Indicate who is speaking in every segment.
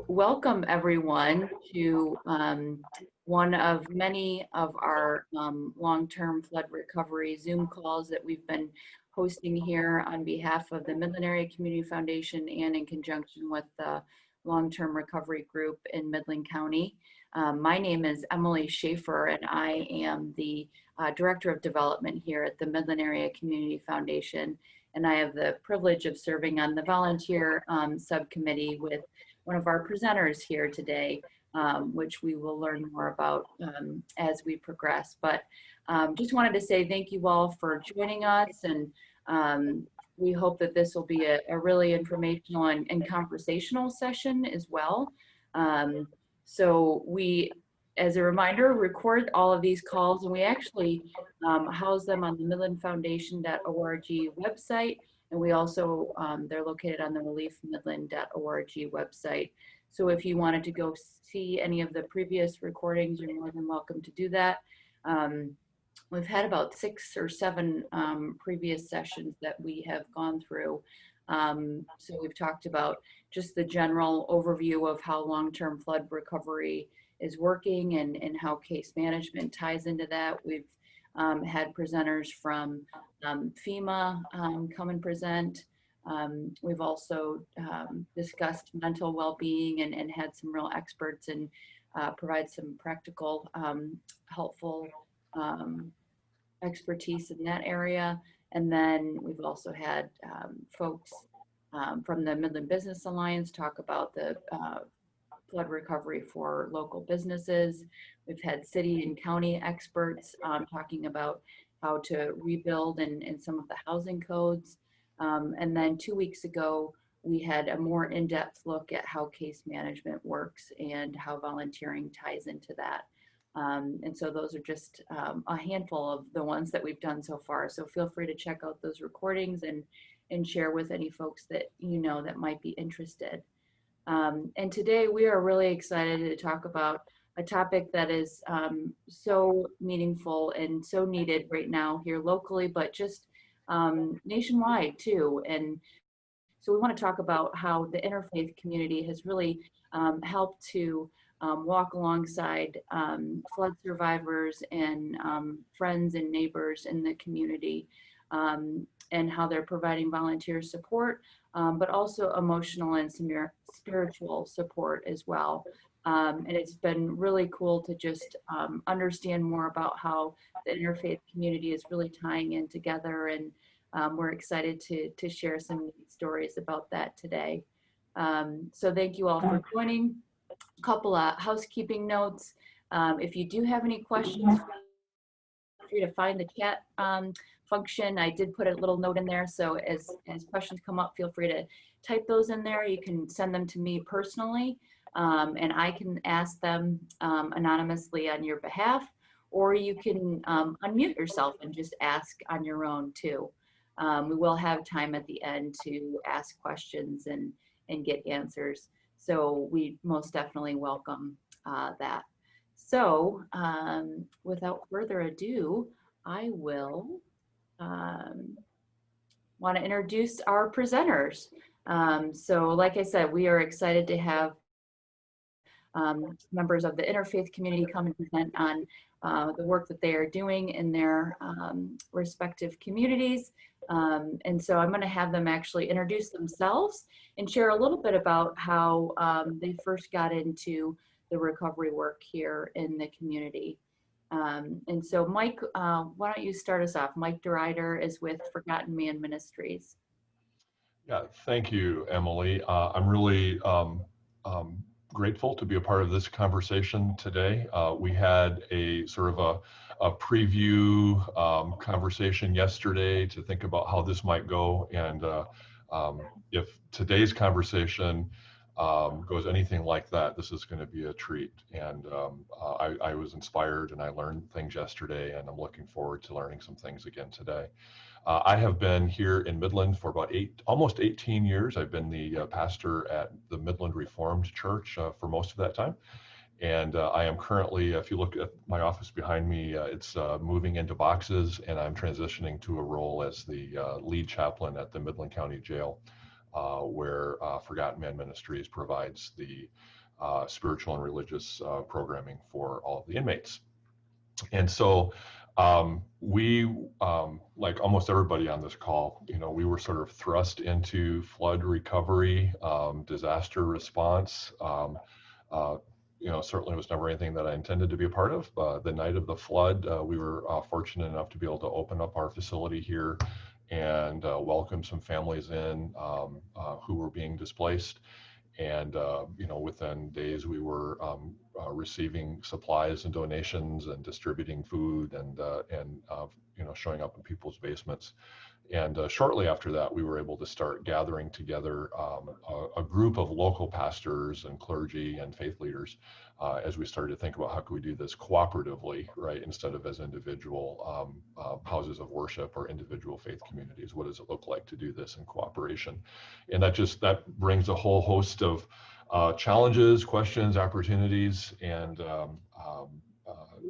Speaker 1: welcome everyone to one of many of our long-term flood recovery Zoom calls that we've been hosting here on behalf of the Midland Area Community Foundation and in conjunction with the Long-Term Recovery Group in Midland County. My name is Emily Schaefer, and I am the Director of Development here at the Midland Area Community Foundation. And I have the privilege of serving on the volunteer subcommittee with one of our presenters here today, which we will learn more about as we progress. But just wanted to say thank you all for joining us, and we hope that this will be a really informational and conversational session as well. So we, as a reminder, record all of these calls, and we actually house them on the midlandfoundation.org website, and we also, they're located on the reliefmidland.org website. So if you wanted to go see any of the previous recordings, you're more than welcome to do that. We've had about 6 or 7 previous sessions that we have gone through. So we've talked about just the general overview of how long-term flood recovery is working and how case management ties into that. We've had presenters from FEMA come and present. We've also discussed mental well-being and had some real experts and provide some practical, helpful expertise in that area. And then we've also had folks from the Midland Business Alliance talk about the flood recovery for local businesses. We've had city and county experts talking about how to rebuild in some of the housing codes. And then 2 weeks ago, we had a more in-depth look at how case management works and how volunteering ties into that. And so those are just a handful of the ones that we've done so far. So feel free to check out those recordings and share with any folks that you know that might be interested. And today we are really excited to talk about a topic that is so meaningful and so needed right now here locally, but just nationwide too. And so we want to talk about how the interfaith community has really helped to walk alongside flood survivors and friends and neighbors in the community, and how they're providing volunteer support, but also emotional and spiritual support as well. And it's been really cool to just understand more about how the interfaith community is really tying in together, and we're excited to share some neat stories about that today. So thank you all for joining. A couple of housekeeping notes. If you do have any questions, feel free to find the chat function. I did put a little note in there, so as questions come up, feel free to type those in there. You can send them to me personally, and I can ask them anonymously on your behalf, or you can unmute yourself and just ask on your own too. We will have time at the end to ask questions and get answers. So we most definitely welcome that. So without further ado, I will want to introduce our presenters. So like I said, we are excited to have members of the interfaith community come and present on the work that they are doing in their respective communities. And so I'm going to have them actually introduce themselves and share a little bit about how they first got into the recovery work here in the community. And so Mike, why don't you start us off? Mike DeRider is with Forgotten Man Ministries.
Speaker 2: Yeah, thank you, Emily. I'm really grateful to be a part of this conversation today. We had a sort of a preview conversation yesterday to think about how this might go. And if today's conversation goes anything like that, this is going to be a treat. And I was inspired and I learned things yesterday, and I'm looking forward to learning some things again today. I have been here in Midland for about almost 18 years. I've been the pastor at the Midland Reformed Church for most of that time. And I am currently, if you look at my office behind me, it's moving into boxes, and I'm transitioning to a role as the lead chaplain at the Midland County Jail, where Forgotten Man Ministries provides the spiritual and religious programming for all of the inmates. And so we, like almost everybody on this call, we were sort of thrust into flood recovery, disaster response. Certainly was never anything that I intended to be a part of. The night of the flood, we were fortunate enough to be able to open up our facility here and welcome some families in who were being displaced. And within days, we were receiving supplies and donations and distributing food and showing up in people's basements. And shortly after that, we were able to start gathering together a group of local pastors and clergy and faith leaders as we started to think about how could we do this cooperatively, right, instead of as individual houses of worship or individual faith communities. What does it look like to do this in cooperation? And that brings a whole host of challenges, questions, opportunities, and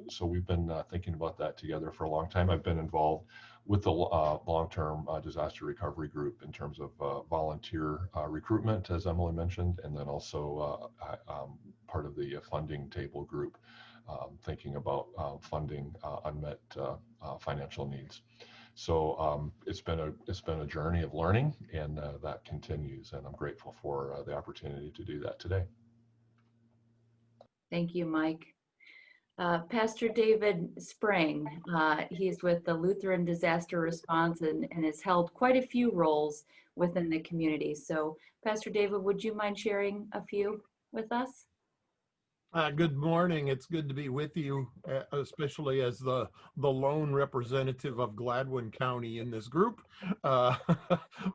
Speaker 2: so we've been thinking about that together for a long time. I've been involved with the long-term disaster recovery group in terms of volunteer recruitment, as Emily mentioned, and then also part of the funding table group, thinking about funding unmet financial needs. So it's been a journey of learning, and that continues, and I'm grateful for the opportunity to do that today.
Speaker 1: Thank you, Mike. Pastor David Spring, he's with the Lutheran Disaster Response and has held quite a few roles within the community. So Pastor David, would you mind sharing a few with us?
Speaker 3: Good morning. It's good to be with you, especially as the lone representative of Gladwin County in this group. But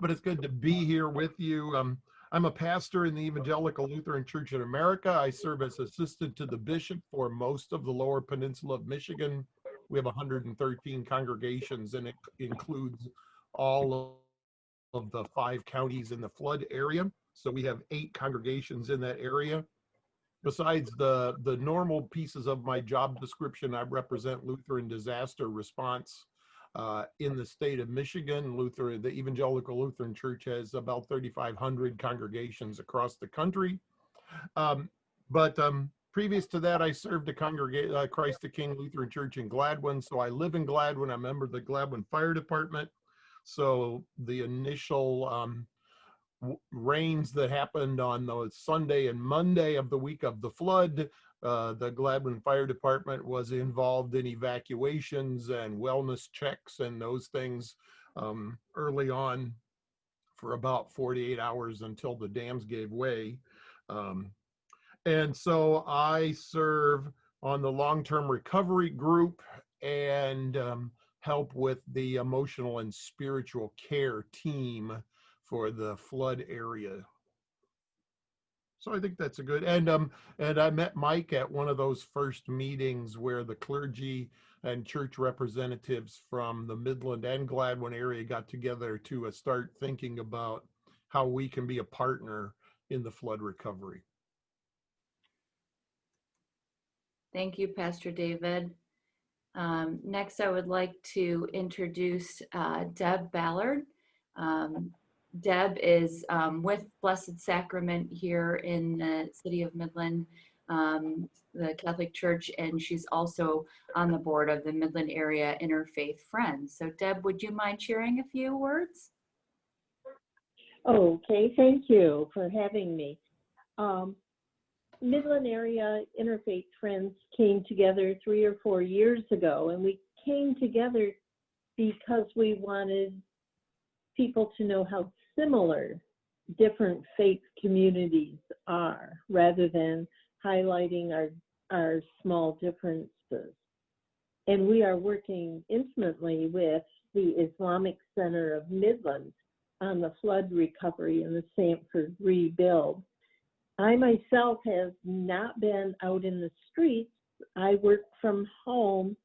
Speaker 3: it's good to be here with you. I'm a pastor in the Evangelical Lutheran Church in America. I serve as assistant to the bishop for most of the lower peninsula of Michigan. We have 113 congregations, and it includes all of the 5 counties in the flood area. So we have 8 congregations in that area. Besides the normal pieces of my job description, I represent Lutheran Disaster Response in the state of Michigan. The Evangelical Lutheran Church has about 3,500 congregations across the country. But previous to that, I served a Christ the King Lutheran Church in Gladwin. So I live in Gladwin. I'm a member of the Gladwin Fire Department. So the initial rains that happened on the Sunday and Monday of the week of the flood, the Gladwin Fire Department was involved in evacuations and wellness checks and those things early on for about 48 hours until the dams gave way. And so I serve on the long-term recovery group and help with the emotional and spiritual care team for the flood area. So I think that's a good, and I met Mike at one of those first meetings where the clergy and church representatives from the Midland and Gladwin area got together to start thinking about how we can be a partner in the flood recovery.
Speaker 1: Thank you, Pastor David. Next, I would like to introduce Deb Ballard. Deb is with Blessed Sacrament here in the city of Midland, the Catholic Church, and she's also on the board of the Midland Area Interfaith Friends. So Deb, would you mind sharing a few words?
Speaker 4: Okay, thank you for having me. Midland Area Interfaith Friends came together 3 or 4 years ago, and we came together because we wanted people to know how similar different faith communities are, rather than highlighting our small differences. And we are working intimately with the Islamic Center of Midland on the flood recovery and the Sanford rebuild. I myself have not been out in the streets. I work from home.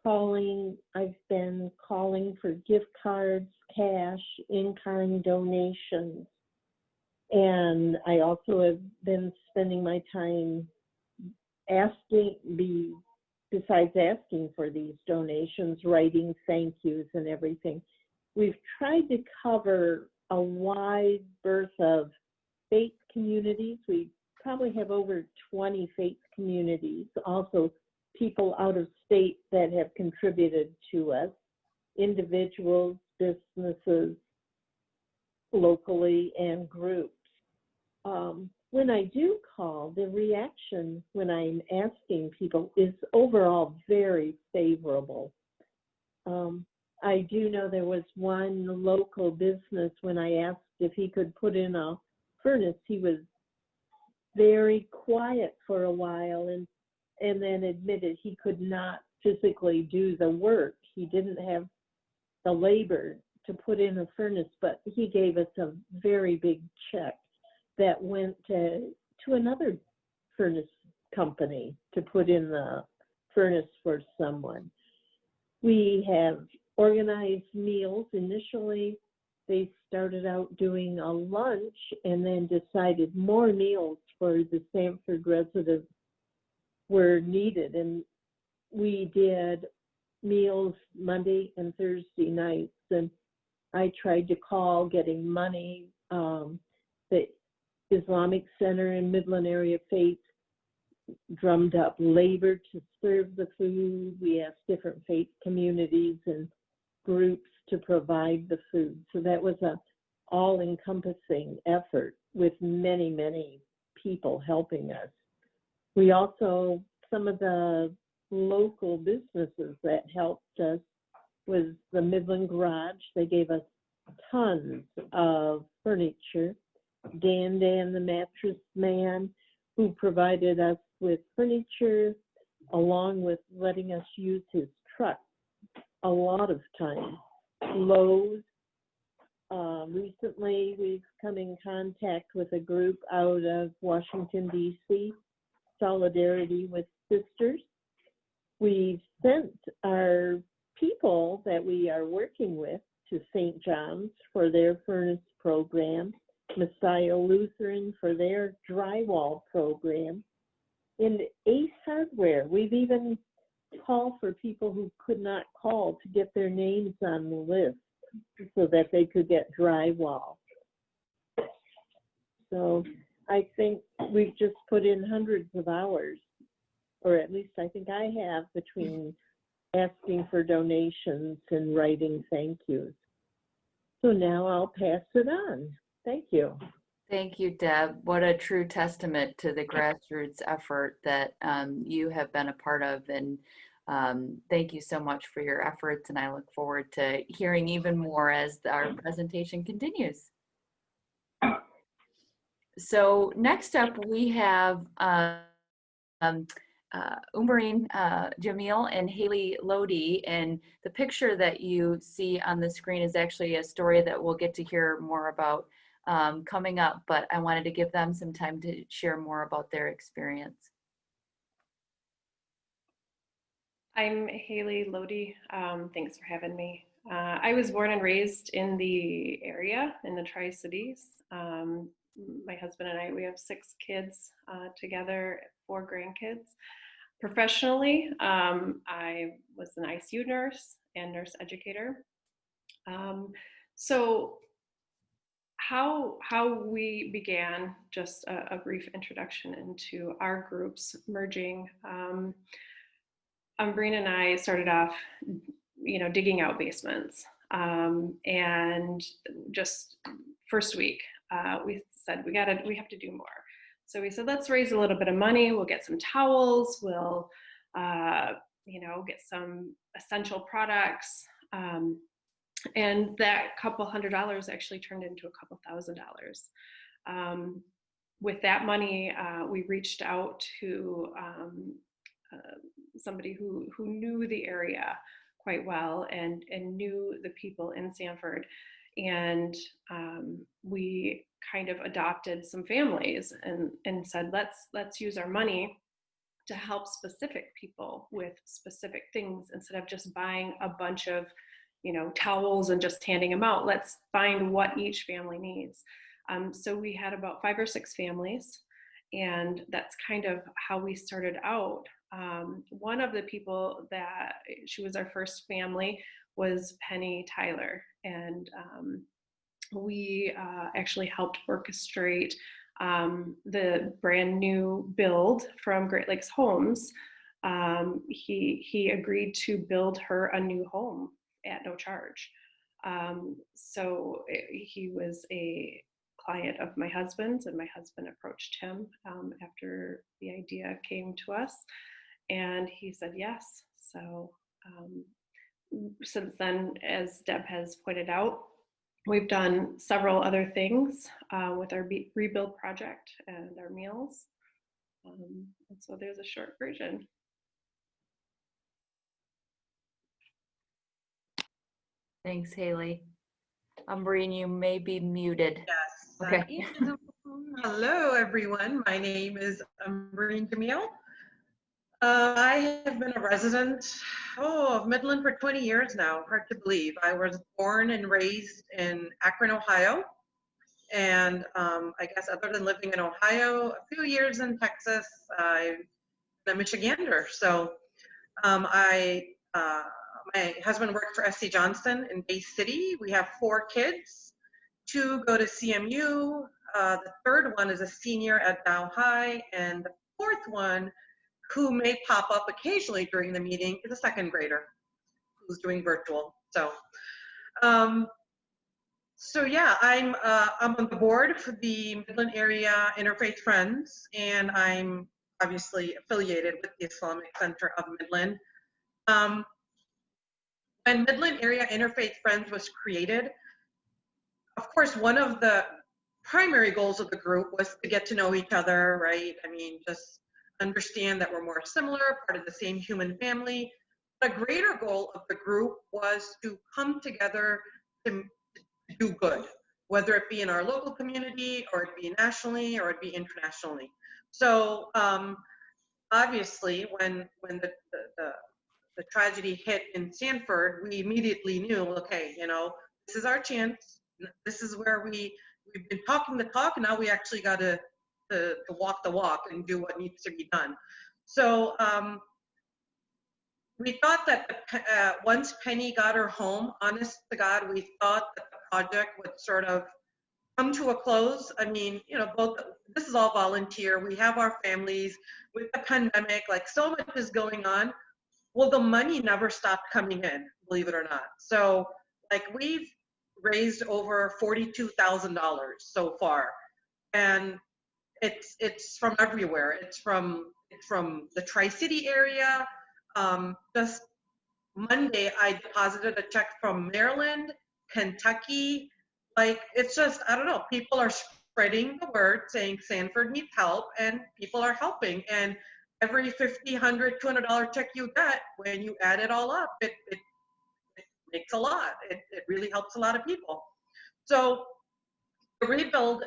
Speaker 4: I've been calling for gift cards, cash, in-kind donations. And I also have been spending my time besides asking for these donations, writing thank yous and everything. We've tried to cover a wide berth of faith communities. We probably have over 20 faith communities, also people out of state that have contributed to us, individuals, businesses, locally, and groups. When I do call, the reaction when I'm asking people is overall very favorable. I do know there was one local business when I asked if he could put in a furnace, he was very quiet for a while and then admitted he could not physically do the work. He didn't have the labor to put in a furnace, but he gave us a very big check that went to another furnace company to put in the furnace for someone. We have organized meals. Initially, they started out doing a lunch and then decided more meals for the Sanford residents were needed. And we did meals Monday and Thursday nights. And I tried to call getting money. The Islamic Center in Midland Area Faith drummed up labor to serve the food. We asked different faith communities and groups to provide the food. So that was an all-encompassing effort with many, many people helping us. We also, some of the local businesses that helped us was the Midland Garage. They gave us tons of furniture. Dan the Mattress Man, who provided us with furniture along with letting us use his truck a lot of times. Lowe's, recently we've come in contact with a group out of Washington, D.C., Solidarity with Sisters. We've sent our people that we are working with to St. John's for their furnace program, Messiah Lutheran for their drywall program, and Ace Hardware. We've even called for people who could not call to get their names on the list so that they could get drywall. So I think we've just put in hundreds of hours, or at least I think I have, between asking for donations and writing thank yous. So now I'll pass it on. Thank you.
Speaker 1: Thank you, Deb. What a true testament to the grassroots effort that you have been a part of. And thank you so much for your efforts. And I look forward to hearing even more as our presentation continues. So next up, we have Umarine Jamil and Haley Lodi, and the picture that you see on the screen is actually a story that we'll get to hear more about coming up, but I wanted to give them some time to share more about their experience.
Speaker 5: I'm Haley Lodi. Thanks for having me. I was born and raised in the area, in the Tri-Cities. My husband and I, we have 6 kids together, 4 grandkids. Professionally, I was an ICU nurse and nurse educator. So how we began, just a brief introduction into our groups merging. Umbreen and I started off, digging out basements. And just first week, we said, we have to do more. So we said, let's raise a little bit of money. We'll get some towels. We'll, get some essential products. And that couple $100 actually turned into a couple $1,000s. With that money, we reached out to somebody who knew the area quite well and knew the people in Sanford. And we kind of adopted some families and said, let's use our money to help specific people with specific things instead of just buying a bunch of towels and just handing them out. Let's find what each family needs. So we had about 5 or 6 families, and that's kind of how we started out. One of the people that she was our first family was Penny Tyler, and we actually helped orchestrate the brand new build from Great Lakes Homes, he agreed to build her a new home at no charge. He was a client of my husband's, and my husband approached him after the idea came to us, and he said yes. So since then, as Deb has pointed out, we've done several other things with our rebuild project and our meals. And so there's a short version.
Speaker 1: Thanks, Haley. Maureen, you may be muted.
Speaker 6: Yes.
Speaker 1: Okay.
Speaker 6: Hello, everyone. My name is Maureen Camille. I have been a resident of Midland for 20 years now. Hard to believe. I was born and raised in Akron, Ohio. And I guess other than living in Ohio, a few years in Texas, I'm a Michigander. So my husband worked for SC Johnson in Bay City. We have 4 kids. 2 go to CMU. The third one is a senior at Dow High. And the fourth one, who may pop up occasionally during the meeting, is a second grader who's doing virtual. So yeah, I'm on the board for the Midland Area Interfaith Friends, and I'm obviously affiliated with the Islamic Center of Midland. When Midland Area Interfaith Friends was created, of course, one of the primary goals of the group was to get to know each other, right? I mean, just understand that we're more similar, part of the same human family. The greater goal of the group was to come together to do good, whether it be in our local community or it be nationally or it be internationally. So obviously, when the tragedy hit in Sanford, we immediately knew, okay, you know, this is our chance. This is where we've been talking the talk, and now we actually got to walk the walk and do what needs to be done. So we thought that once Penny got her home, honest to God, we thought that the project would sort of come to a close. I mean, you know, this is all volunteer. We have our families with the pandemic, like so much is going on. Well, the money never stopped coming in, believe it or not. So like we've raised over $42,000 so far. And it's from everywhere. It's from the Tri-City area. Just Monday, I deposited a check from Maryland, Kentucky. Like, it's just, I don't know, people are spreading the word saying Sanford needs help, and people are helping. And every $50, $100, $200 check you get, when you add it all up, it makes a lot. It really helps a lot of people. So the rebuild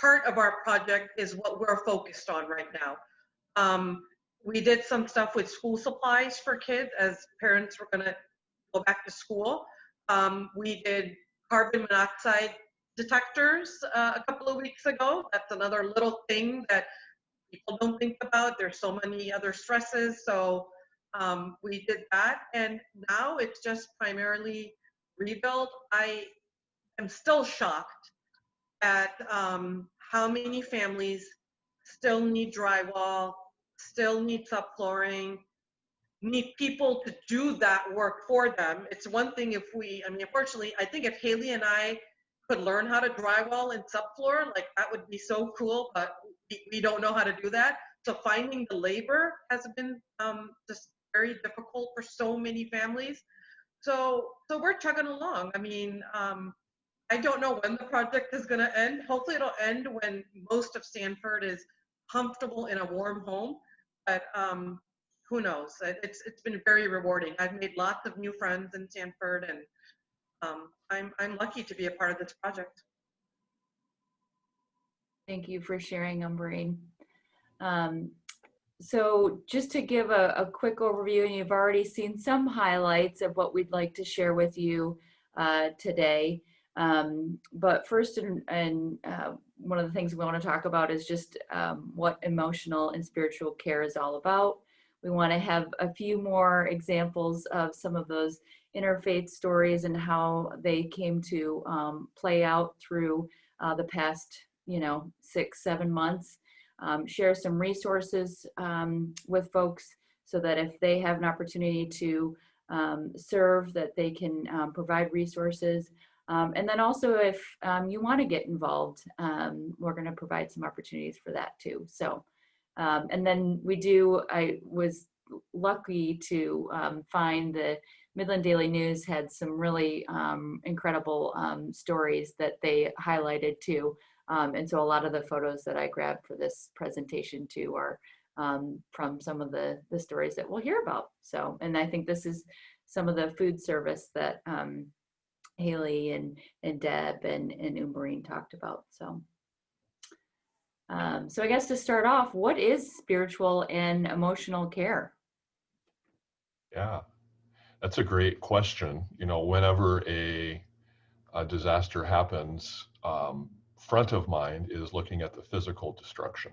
Speaker 6: part of our project is what we're focused on right now. We did some stuff with school supplies for kids as parents were gonna go back to school. We did carbon monoxide detectors a couple of weeks ago. That's another little thing that people don't think about. There's so many other stresses. So we did that. And now it's just primarily rebuild. I am still shocked at how many families still need drywall, still need subflooring, need people to do that work for them. It's one thing if I mean, unfortunately, I think if Haley and I could learn how to drywall and subfloor, like that would be so cool, but we don't know how to do that. So finding the labor has been just very difficult for so many families. So we're chugging along. I mean, I don't know when the project is going to end. Hopefully it'll end when most of Sanford is comfortable in a warm home, but who knows? It's been very rewarding. I've made lots of new friends in Sanford, and I'm lucky to be a part of this project.
Speaker 1: Thank you for sharing, Maureen. So just to give a quick overview, and you've already seen some highlights of what we'd like to share with you today. But first, and one of the things we want to talk about is just what emotional and spiritual care is all about. We want to have a few more examples of some of those interfaith stories and how they came to play out through the past 6, 7 months, share some resources with folks so that if they have an opportunity to serve, that they can provide resources. And then also if you want to get involved, we're going to provide some opportunities for that too. So, and then I was lucky to find the Midland Daily News had some really incredible stories that they highlighted too. And so a lot of the photos that I grabbed for this presentation too are from some of the stories that we'll hear about. So, and I think this is some of the food service that Haley and Deb and Umberine talked about. So, so I guess to start off, what is spiritual and emotional care?
Speaker 2: Yeah, that's a great question. Whenever a disaster happens, front of mind is looking at the physical destruction.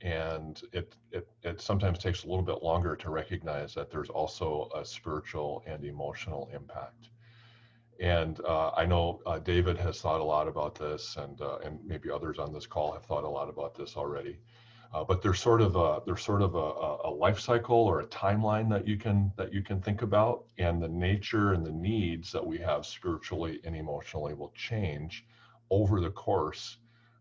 Speaker 2: And it sometimes takes a little bit longer to recognize that there's also a spiritual and emotional impact. And I know David has thought a lot about this, and maybe others on this call have thought a lot about this already. But there's sort of a life cycle or a timeline that you can think about, and the nature and the needs that we have spiritually and emotionally will change over the course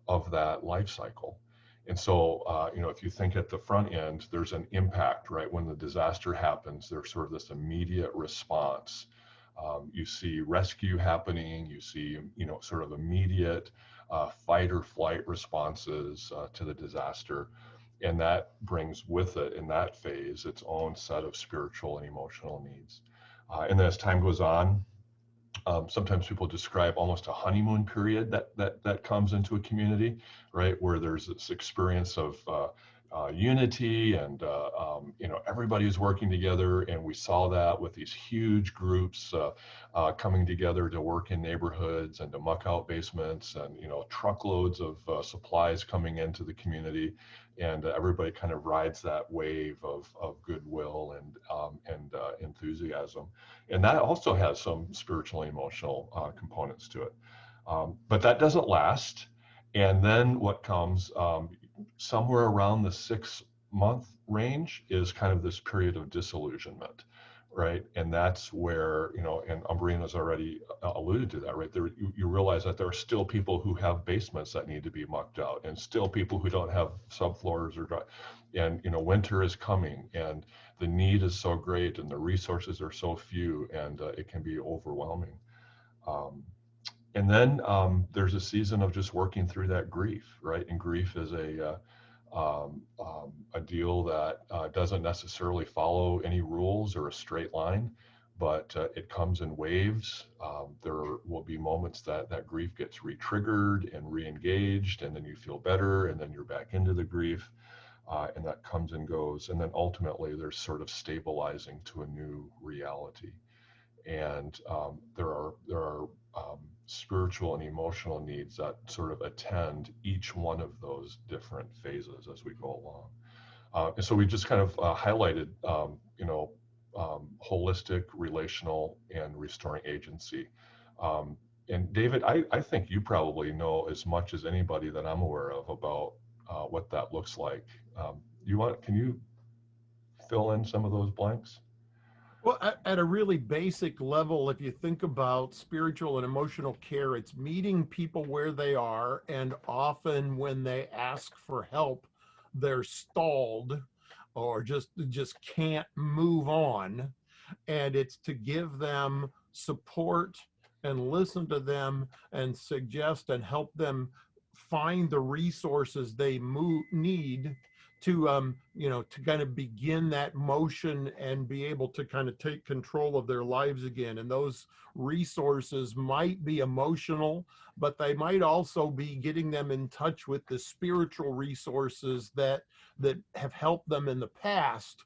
Speaker 2: of that life cycle. And so, if you think at the front end, there's an impact, right? When the disaster happens, there's sort of this immediate response. You see rescue happening, you see, sort of immediate fight or flight responses to the disaster. And that brings with it, in that phase, its own set of spiritual and emotional needs. And then as time goes on, sometimes people describe almost a honeymoon period that comes into a community, right? Where there's this experience of unity and everybody's working together, and we saw that with these huge groups coming together to work in neighborhoods and to muck out basements, and truckloads of supplies coming into the community, and everybody kind of rides that wave of goodwill and enthusiasm, and that also has some spiritual and emotional components to it, but that doesn't last. And then what comes somewhere around the 6-month range is kind of this period of disillusionment, right? And that's where, and Umberine has already alluded to that, right? There, you realize that there are still people who have basements that need to be mucked out, and still people who don't have subfloors or dry. And, winter is coming, and the need is so great, and the resources are so few, and it can be overwhelming. And then there's a season of just working through that grief, right? And grief is a deal that doesn't necessarily follow any rules or a straight line, but it comes in waves. There will be moments that grief gets re-triggered and re-engaged, and then you feel better, and then you're back into the grief, and that comes and goes. And then ultimately there's sort of stabilizing to a new reality. And there are spiritual and emotional needs that sort of attend each one of those different phases as we go along. And so we just kind of highlighted, holistic, relational, and restoring agency. And David, I think you probably know as much as anybody that I'm aware of about what that looks like. Can you fill in some of those blanks?
Speaker 3: Well, at a really basic level, if you think about spiritual and emotional care, it's meeting people where they are, and often when they ask for help, they're stalled or just can't move on. And it's to give them support and listen to them and suggest and help them find the resources they need to to kind of begin that motion and be able to kind of take control of their lives again. And those resources might be emotional, but they might also be getting them in touch with the spiritual resources that have helped them in the past.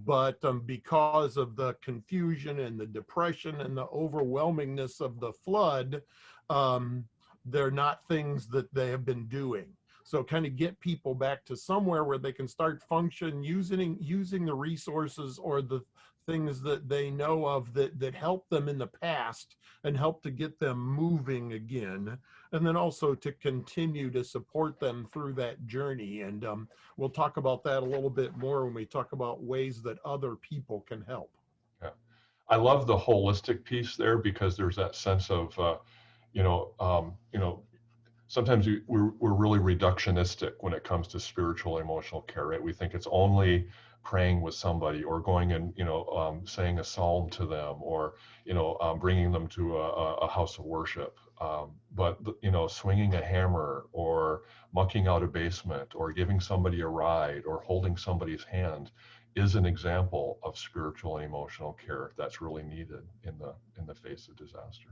Speaker 3: But because of the confusion and the depression and the overwhelmingness of the flood, they're not things that they have been doing. So kind of get people back to somewhere where they can start function using the resources or the things that they know of that helped them in the past and help to get them moving again, and then also to continue to support them through that journey. And we'll talk about that a little bit more when we talk about ways that other people can help.
Speaker 2: Yeah. I love the holistic piece there, because there's that sense of, sometimes we're really reductionistic when it comes to spiritual emotional care, right? We think it's only praying with somebody, or going and saying a psalm to them, or bringing them to a house of worship. But swinging a hammer, or mucking out a basement, or giving somebody a ride, or holding somebody's hand is an example of spiritual and emotional care that's really needed in the face of disaster.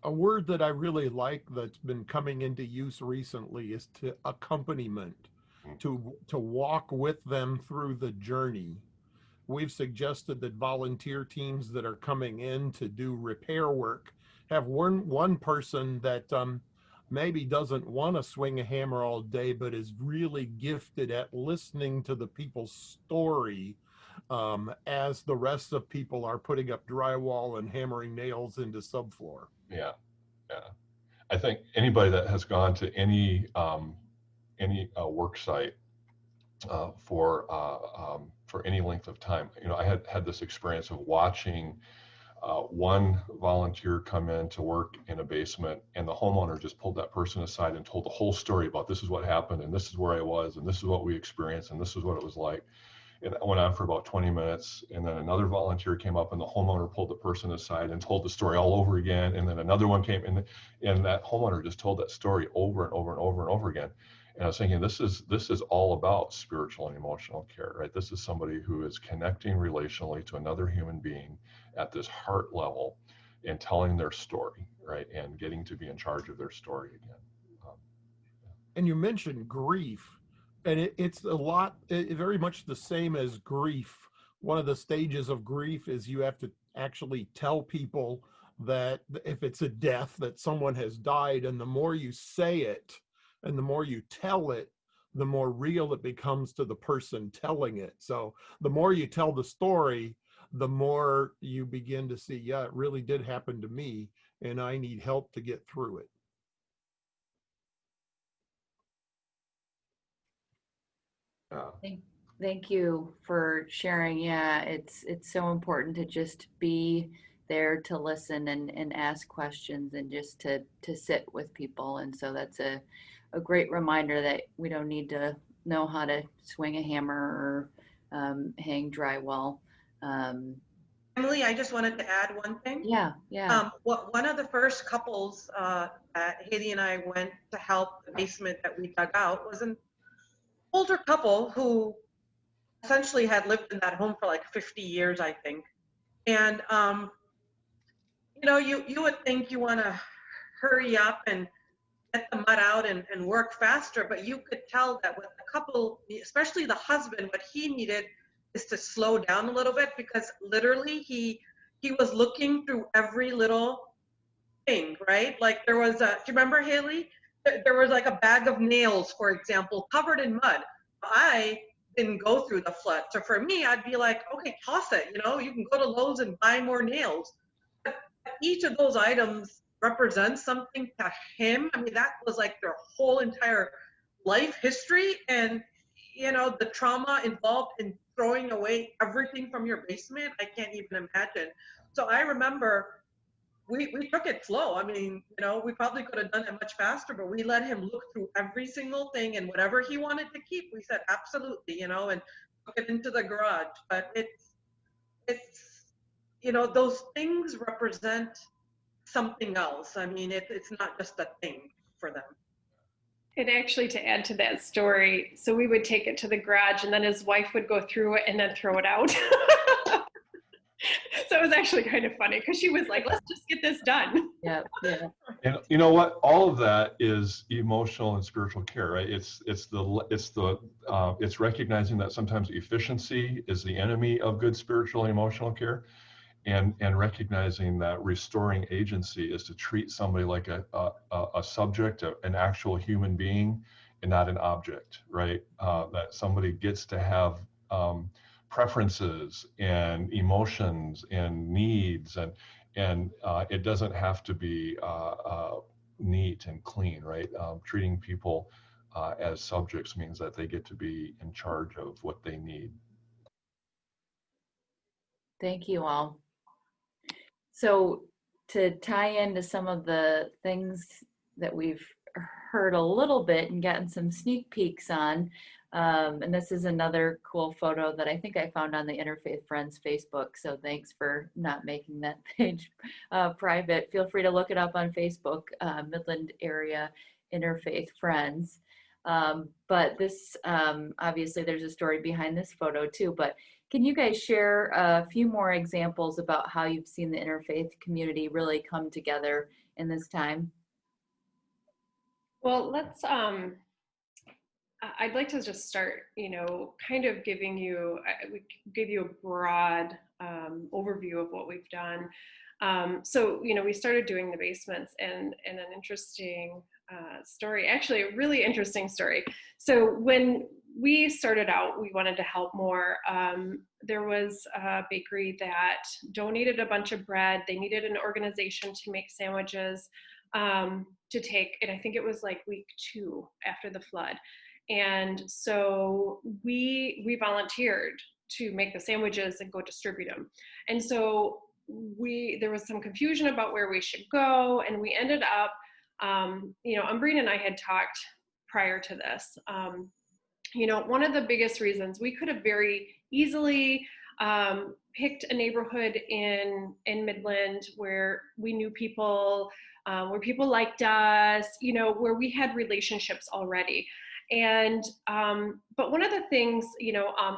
Speaker 3: A word that I really like that's been coming into use recently is to accompaniment, to walk with them through the journey. We've suggested that volunteer teams that are coming in to do repair work have one person that maybe doesn't want to swing a hammer all day, but is really gifted at listening to the people's story as the rest of people are putting up drywall and hammering nails into subfloor.
Speaker 2: Yeah. I think anybody that has gone to any work site for any length of time, I had this experience of watching one volunteer come in to work in a basement, and the homeowner just pulled that person aside and told the whole story about, this is what happened, and this is where I was, and this is what we experienced, and this is what it was like. And it went on for about 20 minutes. And then another volunteer came up, and the homeowner pulled the person aside and told the story all over again. And then another one came in, and that homeowner just told that story over and over and over and over again. And I was thinking, this is all about spiritual and emotional care, right? This is somebody who is connecting relationally to another human being at this heart level, and telling their story, right? And getting to be in charge of their story again.
Speaker 3: And you mentioned grief. And it's very much the same as grief. One of the stages of grief is you have to actually tell people that if it's a death, that someone has died, and the more you say it and the more you tell it, the more real it becomes to the person telling it. So the more you tell the story, the more you begin to see, yeah, it really did happen to me, and I need help to get through it.
Speaker 1: Thank you for sharing. Yeah, it's so important to just be there to listen and ask questions, and just to sit with people. And so that's a great reminder that we don't need to know how to swing a hammer or hang drywall.
Speaker 6: Emily, I just wanted to add one thing.
Speaker 1: Yeah.
Speaker 6: One of the first couples that Haley and I went to help the basement that we dug out was an older couple who essentially had lived in that home for like 50 years, I think. And, you would think you want to hurry up and get the mud out and work faster, but you could tell that with the couple, especially the husband, what he needed is to slow down a little bit, because literally he was looking through every little thing, right? Like there was do you remember, Haley? There was like a bag of nails, for example, covered in mud. I didn't go through the flood. So for me, I'd be like, okay, toss it. You can go to Lowe's and buy more nails. But each of those items represents something to him. I mean, that was like their whole entire life history. And, the trauma involved in throwing away everything from your basement, I can't even imagine. So I remember we took it slow. I mean, we probably could have done it much faster, but we let him look through every single thing, and whatever he wanted to keep, we said absolutely, and took it into the garage. But it's those things represent something else. I mean, it's not just a thing for them.
Speaker 5: And actually, to add to that story, so we would take it to the garage, and then his wife would go through it and then throw it out. So it was actually kind of funny, because she was like, let's just get this done.
Speaker 1: Yeah.
Speaker 2: And you know what? All of that is emotional and spiritual care, right? It's recognizing that sometimes efficiency is the enemy of good spiritual and emotional care, and recognizing that restoring agency is to treat somebody like a subject, an actual human being, and not an object, right? That somebody gets to have preferences and emotions and needs, and it doesn't have to be neat and clean, right? Treating people as subjects means that they get to be in charge of what they need.
Speaker 1: Thank you all. So to tie into some of the things that we've heard a little bit and gotten some sneak peeks on, and this is another cool photo that I think I found on the Interfaith Friends Facebook, so thanks for not making that page private. Feel free to look it up on Facebook, Midland Area Interfaith Friends. But this, obviously there's a story behind this photo too, but can you guys share a few more examples about how you've seen the interfaith community really come together in this time?
Speaker 5: Well, I'd like to just start, kind of giving you, we give you a broad overview of what we've done. So, we started doing the basements, and an interesting story, actually a really interesting story. So when we started out, we wanted to help more. There was a bakery that donated a bunch of bread. They needed an organization to make sandwiches to take, and I think it was like week 2 after the flood. And so we volunteered to make the sandwiches and go distribute them. And so there was some confusion about where we should go, and we ended up, Umbreen and I had talked prior to this. One of the biggest reasons we could have very easily picked a neighborhood in Midland where we knew people, where people liked us, where we had relationships already. And, but one of the things,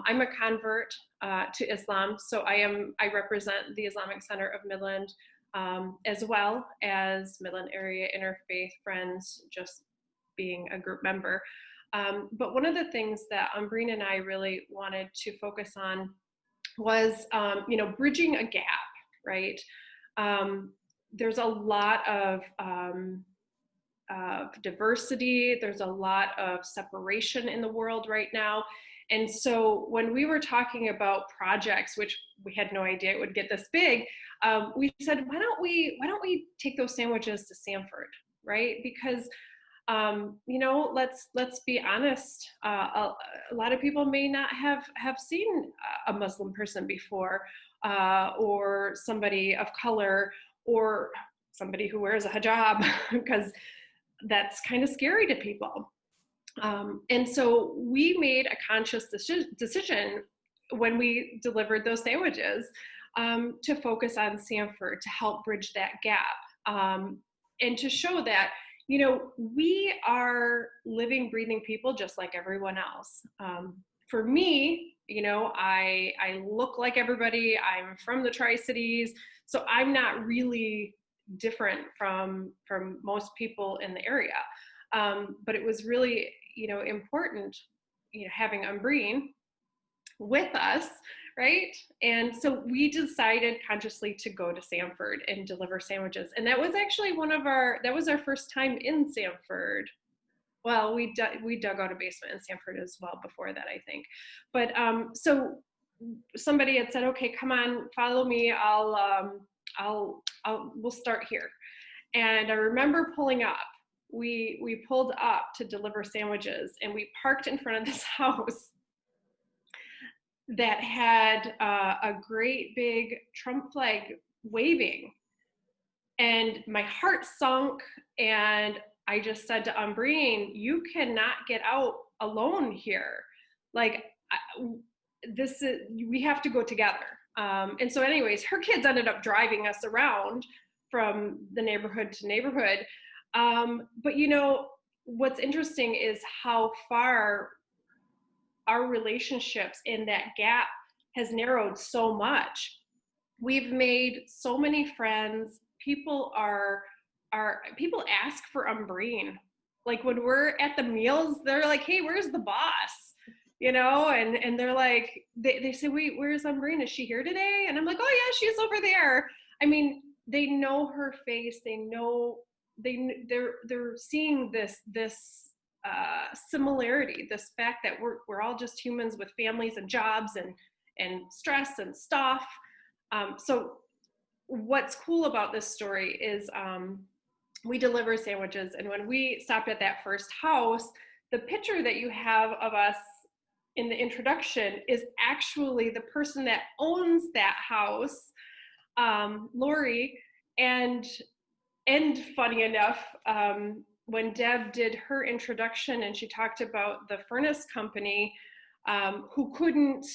Speaker 5: I'm a convert to Islam, so I represent the Islamic Center of Midland, as well as Midland Area Interfaith Friends, just being a group member. But one of the things that Umbreen and I really wanted to focus on was, bridging a gap, right? There's a lot of diversity. There's a lot of separation in the world right now. And so when we were talking about projects, which we had no idea it would get this big, we said, why don't we take those sandwiches to Sanford, right? Because let's be honest. A lot of people may not have seen a Muslim person before, or somebody of color, or somebody who wears a hijab, because that's kind of scary to people. And so we made a conscious decision when we delivered those sandwiches to focus on Sanford, to help bridge that gap, and to show that, we are living, breathing people just like everyone else. For me, I look like everybody. I'm from the Tri-Cities, so I'm not really different from most people in the area. But it was really, important, having Umbreen with us, right? And so we decided consciously to go to Sanford and deliver sandwiches. And that was actually that was our first time in Sanford. Well, we dug out a basement in Sanford as well before that, I think. But so somebody had said, okay, come on, follow me. We'll start here. And I remember pulling up. We pulled up to deliver sandwiches, and we parked in front of this house that had a great big Trump flag waving. And my heart sunk, and I just said to Umbreen, you cannot get out alone here. Like, we have to go together. And so anyways, her kids ended up driving us around from the neighborhood to neighborhood. But what's interesting is how far our relationships in that gap has narrowed so much. We've made so many friends. People ask for Umbreen. Like when we're at the meals, they're like, hey, where's the boss? And they're like, they say, wait, where's Umbreen? Is she here today? And I'm like, oh yeah, she's over there. I mean, they know her face. They know, they're seeing this similarity, this fact that we're all just humans with families and jobs stress and stuff. So what's cool about this story is we deliver sandwiches, and when we stopped at that first house, the picture that you have of us in the introduction is actually the person that owns that house, Lori. And funny enough, when Deb did her introduction and she talked about the furnace company who couldn't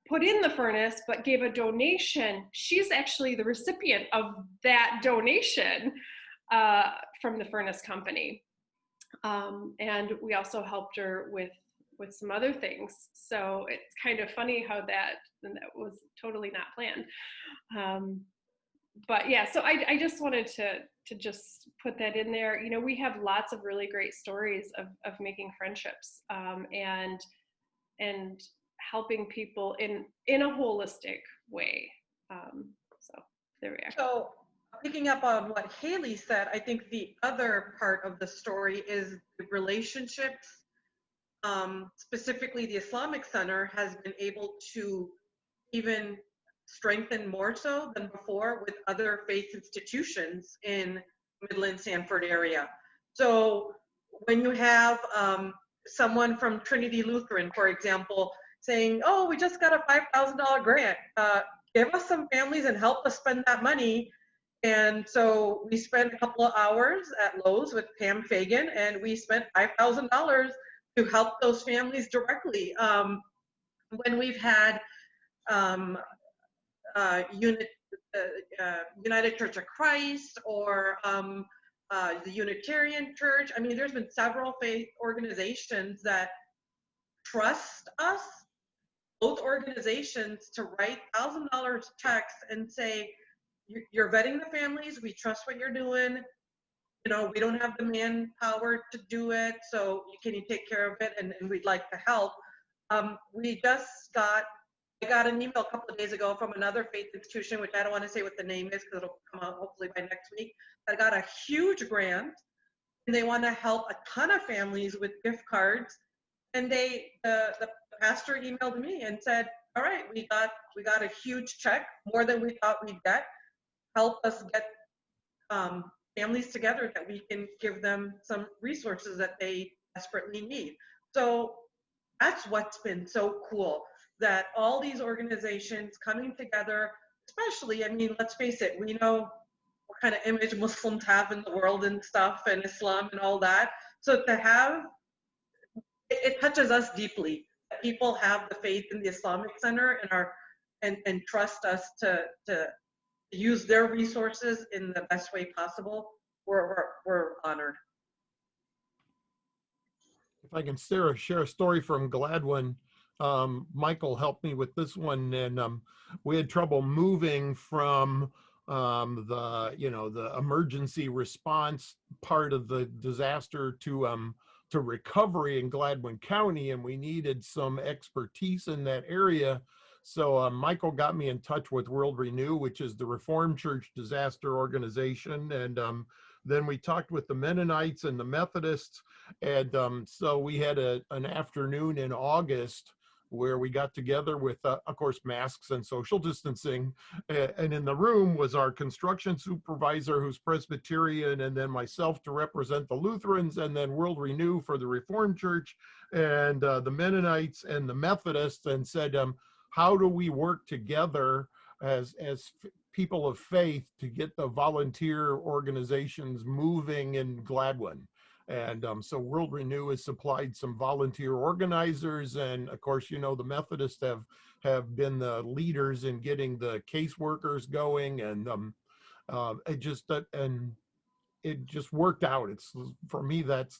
Speaker 5: put in the furnace but gave a donation, she's actually the recipient of that donation from the furnace company. And we also helped her with some other things. So it's kind of funny how that was totally not planned. But yeah, so I just wanted to just put that in there. You know, we have lots of really great stories of making friendships and helping people in a holistic way. So there we are.
Speaker 6: So picking up on what Haley said, I think the other part of the story is the relationships. Specifically, the Islamic Center has been able to even strengthen more so than before with other faith institutions in Midland Sanford area. So when you have someone from Trinity Lutheran, for example, saying, oh, we just got a $5,000 grant, give us some families and help us spend that money. And so we spent a couple of hours at Lowe's with Pam Fagan, and we spent $5,000 to help those families directly. When we've had United Church of Christ or the Unitarian Church, I mean, there's been several faith organizations that trust us, both organizations, to write $1,000 checks and say, you're vetting the families, we trust what you're doing, you know, we don't have the manpower to do it, so can you take care of it, and we'd like to help. I got an email a couple of days ago from another faith institution, which I don't want to say what the name is because it'll come out hopefully by next week, that got a huge grant, and they want to help a ton of families with gift cards. And the pastor emailed me and said, all right, we got a huge check, more than we thought we'd get. Help us get families together that we can give them some resources that they desperately need. So that's what's been so cool, that all these organizations coming together, especially, I mean, let's face it, we know what kind of image Muslims have in the world and stuff, and Islam and all that. So to have, it touches us deeply. People have the faith in the Islamic Center and trust us to use their resources in the best way possible. We're honored.
Speaker 3: If I can share a story from Gladwin, Michael helped me with this one, and we had trouble moving from the emergency response part of the disaster to recovery in Gladwin County, and we needed some expertise in that area. So Michael got me in touch with World Renew, which is the Reformed Church disaster organization, and then we talked with the Mennonites and the Methodists, and so we had an afternoon in August where we got together with, of course, masks and social distancing, and in the room was our construction supervisor, who's Presbyterian, and then myself to represent the Lutherans, and then World Renew for the Reformed Church, and the Mennonites and the Methodists, and said, how do we work together as people of faith to get the volunteer organizations moving in Gladwin? And so World Renew has supplied some volunteer organizers, and of course, you know, the Methodists have been the leaders in getting the caseworkers going, and it just worked out. It's, for me, that's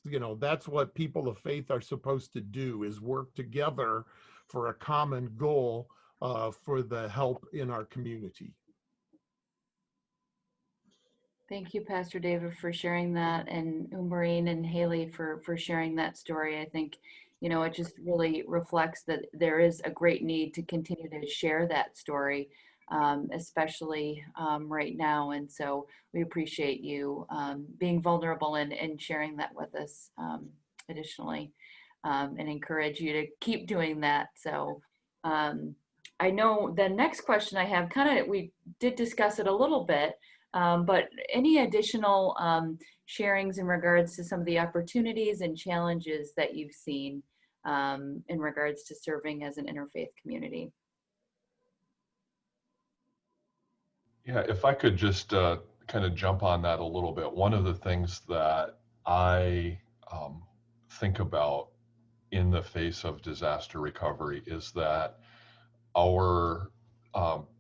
Speaker 3: what people of faith are supposed to do, is work together for a common goal for the help in our community.
Speaker 1: Thank you, Pastor David, for sharing that, and Maureen and Haley for sharing that story. I think, you know, it just really reflects that there is a great need to continue to share that story, especially right now. And so we appreciate you being vulnerable and sharing that with us additionally, and encourage you to keep doing that. So I know the next question I have, we did discuss it a little bit, but any additional sharings in regards to some of the opportunities and challenges that you've seen in regards to serving as an interfaith community?
Speaker 2: Yeah, if I could just kind of jump on that a little bit. One of the things that I think about in the face of disaster recovery is that our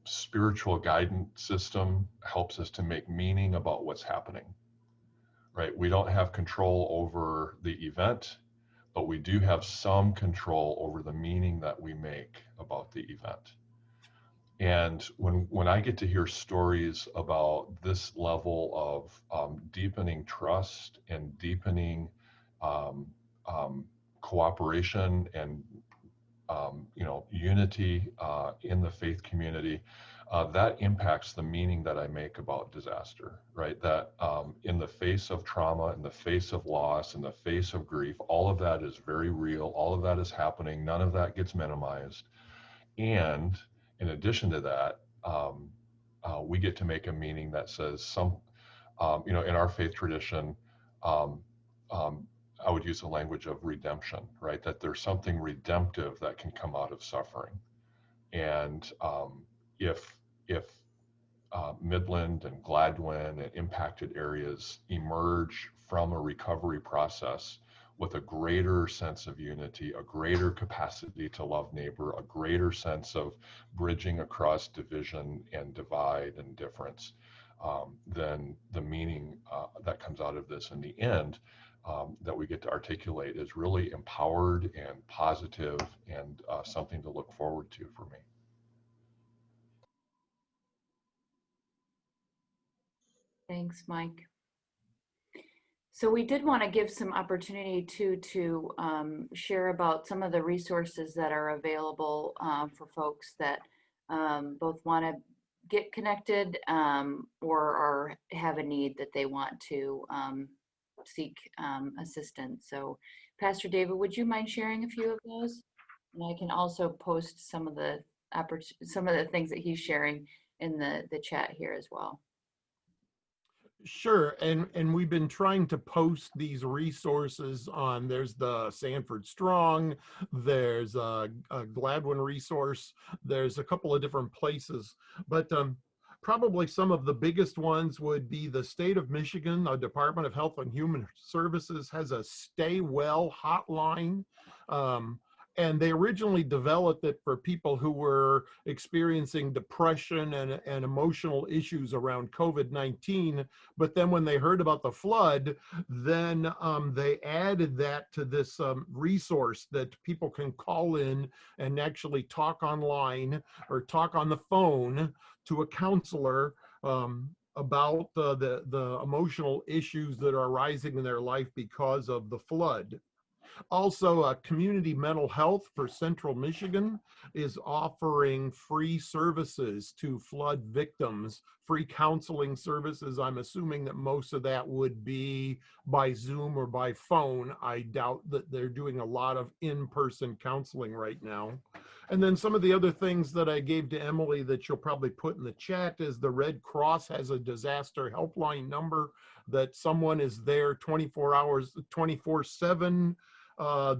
Speaker 2: spiritual guidance system helps us to make meaning about what's happening, right? We don't have control over the event, but we do have some control over the meaning that we make about the event. And when I get to hear stories about this level of deepening trust and deepening cooperation and unity in the faith community, that impacts the meaning that I make about disaster, right? That in the face of trauma, in the face of loss, in the face of grief, all of that is very real. All of that is happening. None of that gets minimized. And in addition to that, we get to make a meaning that says in our faith tradition, I would use the language of redemption, right? That there's something redemptive that can come out of suffering. And if Midland and Gladwin and impacted areas emerge from a recovery process with a greater sense of unity, a greater capacity to love neighbor, a greater sense of bridging across division and divide and difference, then the meaning that comes out of this in the end that we get to articulate is really empowered and positive and something to look forward to for me.
Speaker 1: Thanks, Mike. So we did want to give some opportunity to share about some of the resources that are available for folks that both want to get connected or have a need that they want to seek assistance. So Pastor David, would you mind sharing a few of those? And I can also post some of the things that he's sharing in the chat here as well.
Speaker 3: Sure, and we've been trying to post these resources on, there's the Sanford Strong, there's a Gladwin resource, there's a couple of different places, but probably some of the biggest ones would be the state of Michigan, the Department of Health and Human Services has a Stay Well hotline. And they originally developed it for people who were experiencing depression and emotional issues around COVID-19. But then when they heard about the flood, then they added that to this resource that people can call in and actually talk online or talk on the phone to a counselor about the emotional issues that are arising in their life because of the flood. Also, Community Mental Health for Central Michigan is offering free services to flood victims, free counseling services. I'm assuming that most of that would be by Zoom or by phone. I doubt that they're doing a lot of in-person counseling right now. And then some of the other things that I gave to Emily that you'll probably put in the chat is the Red Cross has a disaster helpline number that someone is there 24 hours, 24/7.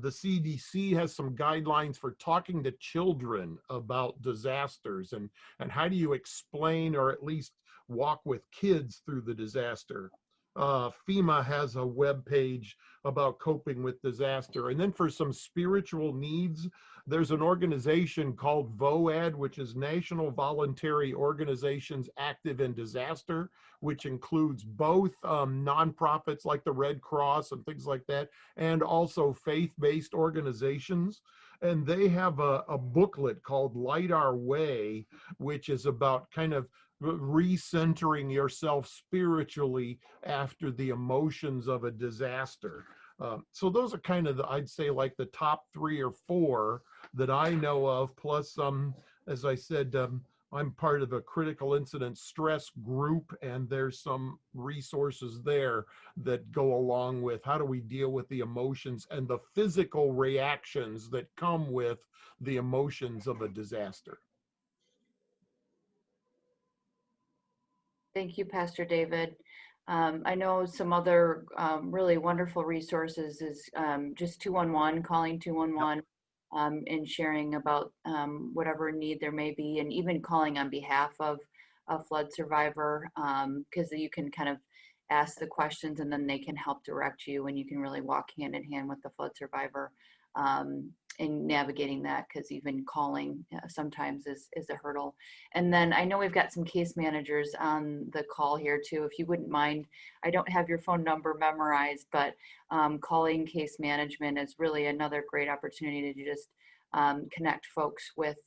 Speaker 3: The CDC has some guidelines for talking to children about disasters and how do you explain or at least walk with kids through the disaster. FEMA has a web page about coping with disaster. And then for some spiritual needs, there's an organization called VOAD, which is National Voluntary Organizations Active in Disaster, which includes both nonprofits like the Red Cross and things like that, and also faith-based organizations. And they have a booklet called Light Our Way, which is about kind of recentering yourself spiritually after the emotions of a disaster. So those are kind of I'd say like the top 3 or 4 that I know of, plus as I said, I'm part of a critical incident stress group, and there's some resources there that go along with how do we deal with the emotions and the physical reactions that come with the emotions of a disaster.
Speaker 1: Thank you, Pastor David. I know some other really wonderful resources is just 211, calling 211, and sharing about whatever need there may be, and even calling on behalf of a flood survivor, because you can kind of ask the questions and then they can help direct you, and you can really walk hand in hand with the flood survivor in navigating that, because even calling sometimes is a hurdle. And then I know we've got some case managers on the call here too. If you wouldn't mind, I don't have your phone number memorized, but calling case management is really another great opportunity to just connect folks with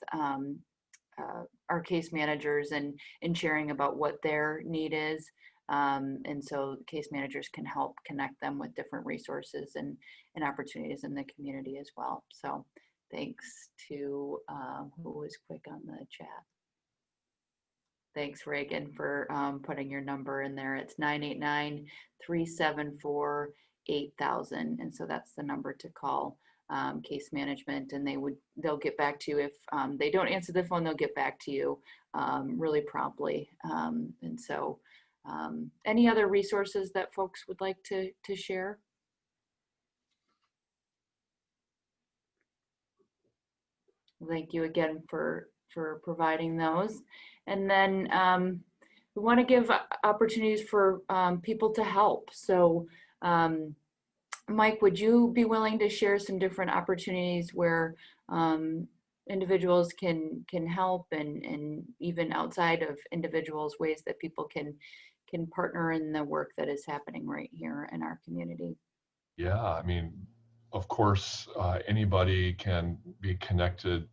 Speaker 1: our case managers and sharing about what their need is. And so case managers can help connect them with different resources and opportunities in the community as well. So thanks to who was quick on the chat. Thanks, Reagan, for putting your number in there. It's 989-374-8000. And so that's the number to call case management, and they'll get back to you. If they don't answer the phone, they'll get back to you really promptly. And so any other resources that folks would like to share? Thank you again for providing those. And then we want to give opportunities for people to help. So Mike, would you be willing to share some different opportunities where individuals can help, and even outside of individuals, ways that people can partner in the work that is happening right here in our community?
Speaker 2: Yeah, I mean, of course, anybody can be connected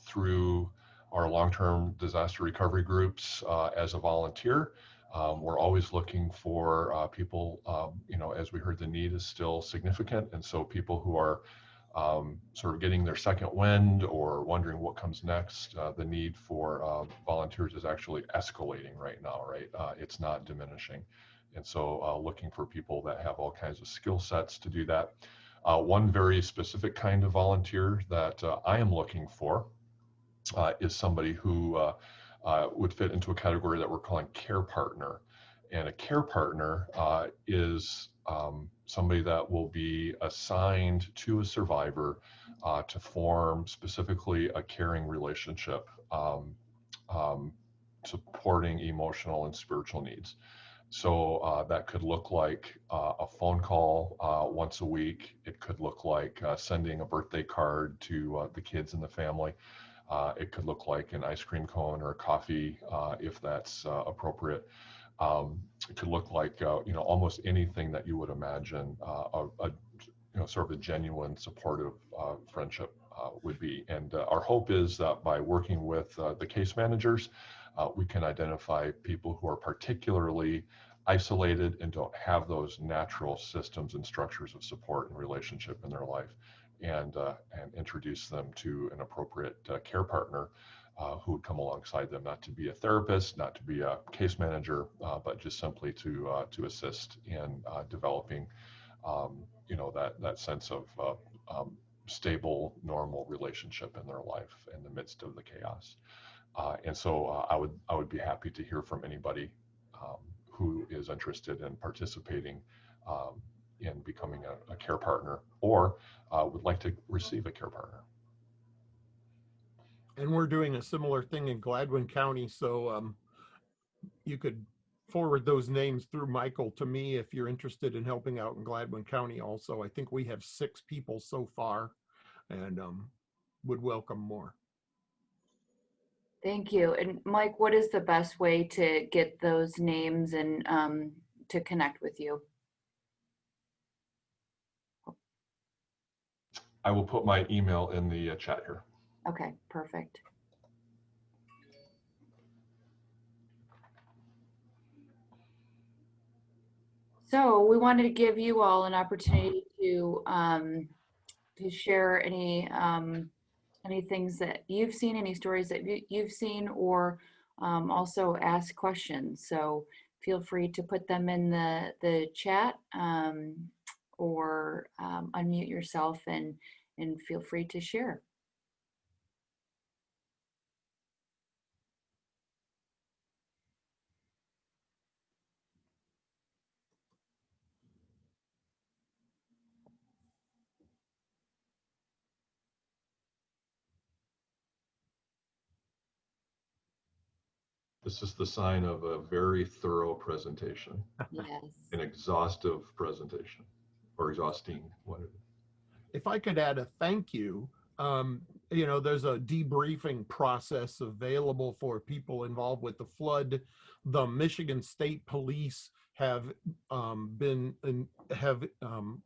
Speaker 2: through our long-term disaster recovery groups as a volunteer. We're always looking for people, as we heard, the need is still significant. And so people who are sort of getting their second wind or wondering what comes next, the need for volunteers is actually escalating right now, right? It's not diminishing. And so looking for people that have all kinds of skill sets to do that. One very specific kind of volunteer that I am looking for is somebody who would fit into a category that we're calling care partner. And a care partner is somebody that will be assigned to a survivor to form specifically a caring relationship, supporting emotional and spiritual needs. So that could look like a phone call once a week. It could look like sending a birthday card to the kids in the family. It could look like an ice cream cone or a coffee if that's appropriate. It could look like almost anything that you would imagine sort of a genuine supportive friendship would be. And our hope is that by working with the case managers, we can identify people who are particularly isolated and don't have those natural systems and structures of support and relationship in their life, and introduce them to an appropriate care partner who would come alongside them, not to be a therapist, not to be a case manager, but just simply to assist in developing that sense of stable, normal relationship in their life in the midst of the chaos. And so I would be happy to hear from anybody who is interested in participating in becoming a care partner, or would like to receive a care partner.
Speaker 3: And we're doing a similar thing in Gladwin County, so you could forward those names through Michael to me if you're interested in helping out in Gladwin County also. I think we have 6 people so far, and would welcome more.
Speaker 1: Thank you. And Mike, what is the best way to get those names and to connect with you?
Speaker 2: I will put my email in the chat here.
Speaker 1: Okay, perfect. So we wanted to give you all an opportunity to share any any things that you've seen, any stories that you've seen, or also ask questions. So feel free to put them in the chat, or unmute yourself and feel free to share.
Speaker 2: This is the sign of a very thorough presentation,
Speaker 1: Yes.
Speaker 2: an exhaustive presentation, or exhausting, whatever.
Speaker 3: If I could add a thank you, there's a debriefing process available for people involved with the flood. The Michigan State Police have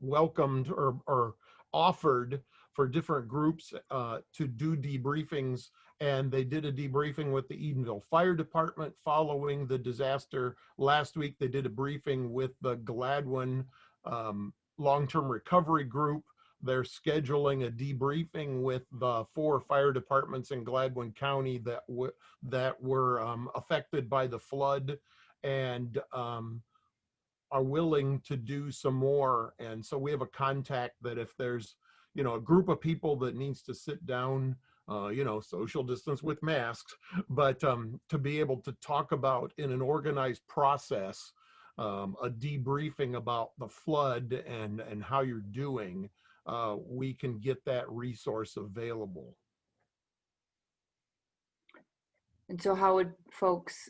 Speaker 3: welcomed or offered for different groups to do debriefings, and they did a debriefing with the Edenville Fire Department following the disaster. Last week, they did a briefing with the Gladwin long-term recovery group. They're scheduling a debriefing with the 4 fire departments in Gladwin County that were affected by the flood, and are willing to do some more. And so we have a contact that if there's, a group of people that needs to sit down, social distance with masks, but to be able to talk about in an organized process, a debriefing about the flood and how you're doing, we can get that resource available.
Speaker 1: And so how would folks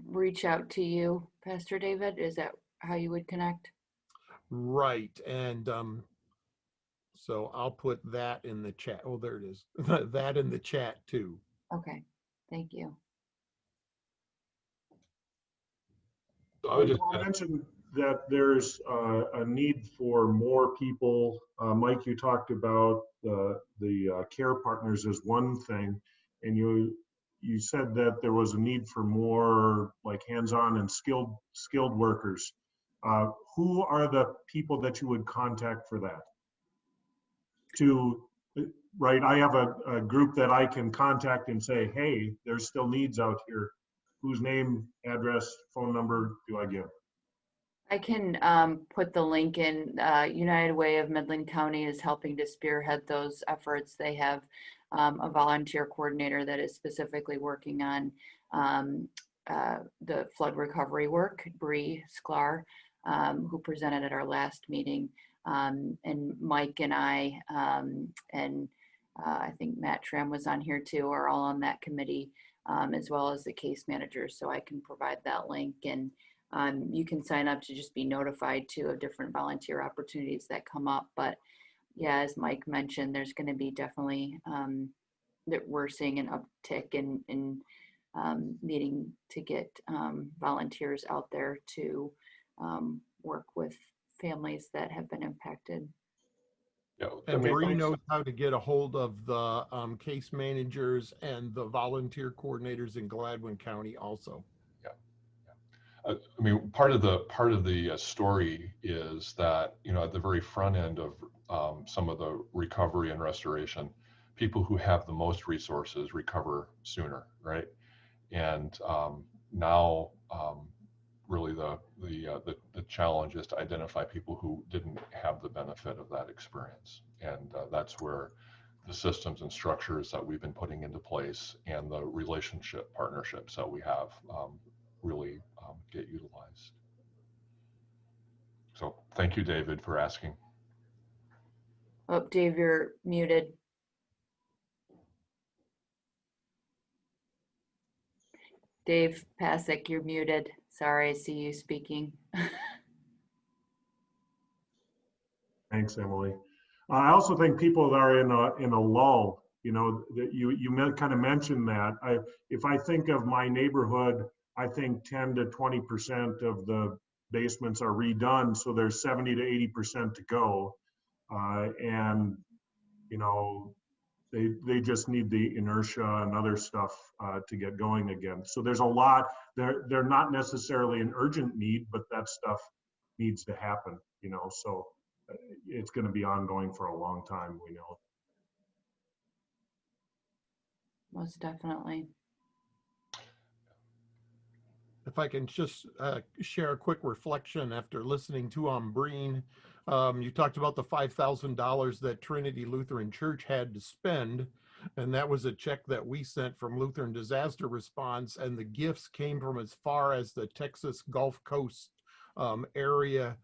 Speaker 1: reach out to you, Pastor David? Is that how you would connect?
Speaker 3: Right. And so I'll put that in the chat. Oh, there it is. That in the chat too.
Speaker 1: Okay, thank you.
Speaker 2: So I would just
Speaker 7: I'll mention that there's a need for more people. Mike, you talked about the care partners as one thing, and you said that there was a need for more like hands-on and skilled workers. Who are the people that you would contact for that? Right, I have a group that I can contact and say, hey, there's still needs out here. Whose name, address, phone number do I give?
Speaker 1: I can put the link in. United Way of Midland County is helping to spearhead those efforts. They have a volunteer coordinator that is specifically working on the flood recovery work, Bree Sklar, who presented at our last meeting. And Mike and I, and I think Matt Tram was on here too, are all on that committee, as well as the case managers. So I can provide that link, and you can sign up to just be notified too of different volunteer opportunities that come up. But yeah, as Mike mentioned, there's going to be definitely that we're seeing an uptick in needing to get volunteers out there to work with families that have been impacted.
Speaker 2: Yeah,
Speaker 3: And Bree knows how to get a hold of the case managers and the volunteer coordinators in Gladwin County also.
Speaker 2: I mean, part of the story is that, at the very front end of some of the recovery and restoration, people who have the most resources recover sooner, right? And now, really the challenge is to identify people who didn't have the benefit of that experience, and that's where the systems and structures that we've been putting into place and the relationship partnerships that we have really get utilized. So thank you, David, for asking.
Speaker 1: Oh, Dave, you're muted. Dave Pasek, you're muted. Sorry, I see you speaking.
Speaker 7: Thanks, Emily. I also think people that are in a lull, that you kind of mentioned that. If I think of my neighborhood, I think 10 to 20% of the basements are redone, so there's 70 to 80% to go, and they just need the inertia and other stuff to get going again. So there's a lot. They're not necessarily an urgent need, but that stuff needs to happen. So it's going to be ongoing for a long time, we know.
Speaker 1: most definitely.
Speaker 3: If I can just share a quick reflection after listening to Breen. You talked about the $5,000 that Trinity Lutheran Church had to spend, and that was a check that we sent from Lutheran Disaster Response, and the gifts came from as far as the Texas Gulf Coast area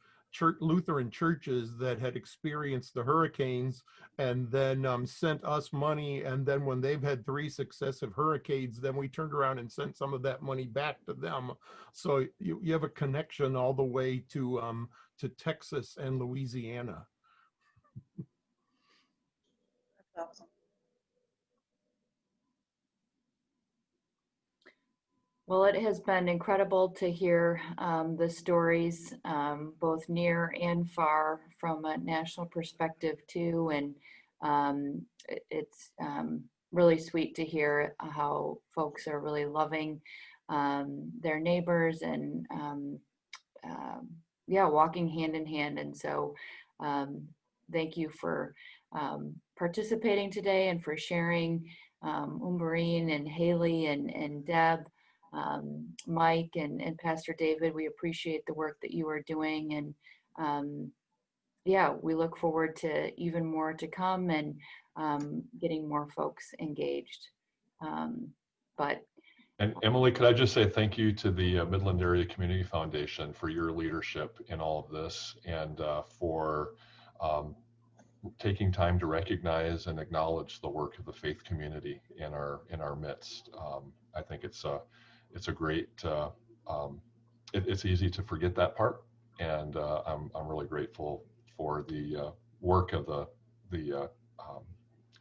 Speaker 3: Lutheran churches that had experienced the hurricanes, and then sent us money. And then when they've had 3 successive hurricanes, then we turned around and sent some of that money back to them. So you have a connection all the way to Texas and Louisiana.
Speaker 6: That's awesome.
Speaker 1: Well, it has been incredible to hear the stories, both near and far, from a national perspective too. And it's really sweet to hear how folks are really loving their neighbors and yeah, walking hand in hand. And so thank you for participating today and for sharing, Umberine and Haley and Deb. Mike and Pastor David, we appreciate the work that you are doing, and yeah, we look forward to even more to come and getting more folks engaged.
Speaker 2: And Emily, could I just say thank you to the Midland Area Community Foundation for your leadership in all of this, and for taking time to recognize and acknowledge the work of the faith community in our midst. I think it's a great, it's easy to forget that part. And I'm really grateful for the work of the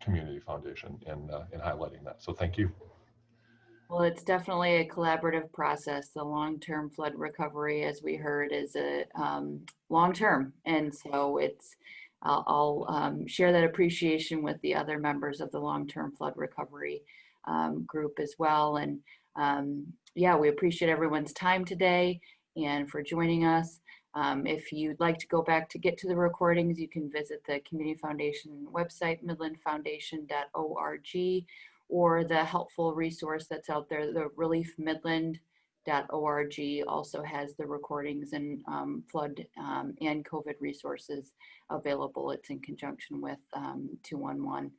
Speaker 2: Community Foundation in highlighting that. So thank you.
Speaker 1: Well, it's definitely a collaborative process. The long-term flood recovery, as we heard, is a long-term. And so I'll share that appreciation with the other members of the long-term flood recovery group as well. And yeah, we appreciate everyone's time today and for joining us. If you'd like to go back to get to the recordings, you can visit the Community Foundation website, midlandfoundation.org, or the helpful resource that's out there, the reliefmidland.org also has the recordings and flood and COVID resources available. It's in conjunction with 211.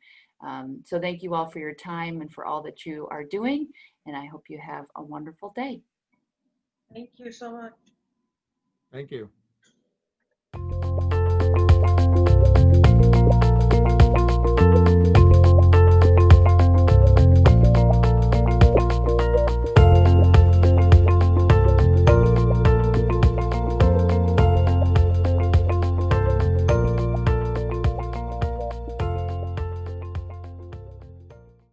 Speaker 1: So thank you all for your time and for all that you are doing, and I hope you have a wonderful day.
Speaker 6: Thank you so much.
Speaker 3: Thank you.